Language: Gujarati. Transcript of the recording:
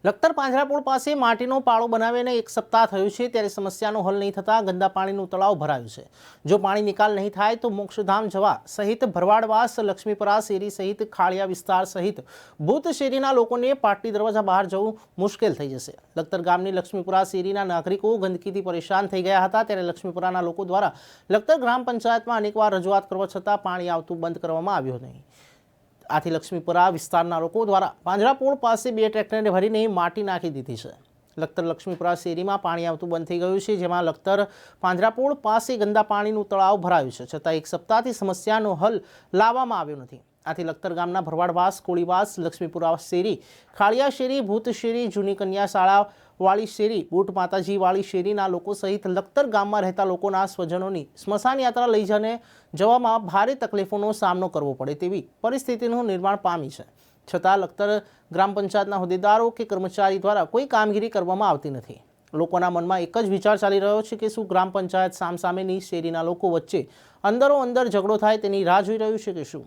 લખતર પાંજરાપોળ પાસે માટીનો પાળો બનાવીને એક સપ્તાહ થયું છે, ત્યારે સમસ્યાનો હલ નહીં થતાં ગંદા પાણીનું તળાવ ભરાયું છે। જો પાણી નિકાલ નહીં થાય તો મોક્ષધામ જવા સહિત ભરવાડવાસ, લક્ષ્મીપરા શેરી સહિત ખાળિયા વિસ્તાર સહિત ભૂત શેરીના લોકોને પાટડી દરવાજા બહાર જવું મુશ્કેલ થઈ જશે। લખતર ગામની લક્ષ્મીપરા શેરીના નાગરિકો ગંદકીથી પરેશાન થઈ ગયા હતા, ત્યારે લક્ષ્મીપરાના લોકો દ્વારા લખતર ગ્રામ પંચાયતમાં અનેકવાર રજૂઆત કરવા છતાં પાણી આવતું બંધ કરવામાં આવ્યું નહીં। આથી લક્ષ્મીપરા વિસ્તારના લોકો દ્વારા પાંજરાપોળ પાસે 2 ટ્રેક્ટરને ભરીને માટી નાખી દીધી છે। લખતર લક્ષ્મીપરા શેરીમાં પાણી આવતું બંધ થઈ ગયું છે, જેમાં લખતર પાંજરાપોળ પાસે ગંદા પાણીનું તળાવ ભરાયું છે, છતાં એક સપ્તાહથી સમસ્યાનો હલ લાવવામાં આવ્યો નથી। આથી લખતર ગામના ભરવાડવાસ, કોળીવાસ, લક્ષ્મીપુરા શેરી, ખાળિયા શેરી, ભૂત શેરી, જૂની કન્યા શાળા વાળી શેરી, બુટ માતાજી વાળી શેરીના લોકો સહિત લખતર ગામમાં રહેતા લોકોના સ્વજનોની સ્મશાન યાત્રા લઈ જવામાં ભારે તકલીફોનો સામનો કરવો પડે તેવી પરિસ્થિતિનું નિર્માણ પામી છે। છતાં લખતર ગ્રામ પંચાયતના હોદ્દેદારો કે કર્મચારી દ્વારા કોઈ કામગીરી કરવામાં આવતી નથી। લોકોના મનમાં એક જ વિચાર ચાલી રહ્યો છે કે શું ગ્રામ પંચાયત સામસામેની શેરીના લોકો વચ્ચે અંદરો અંદર ઝઘડો થાય તેની રાહ જોઈ રહ્યું છે કે શું।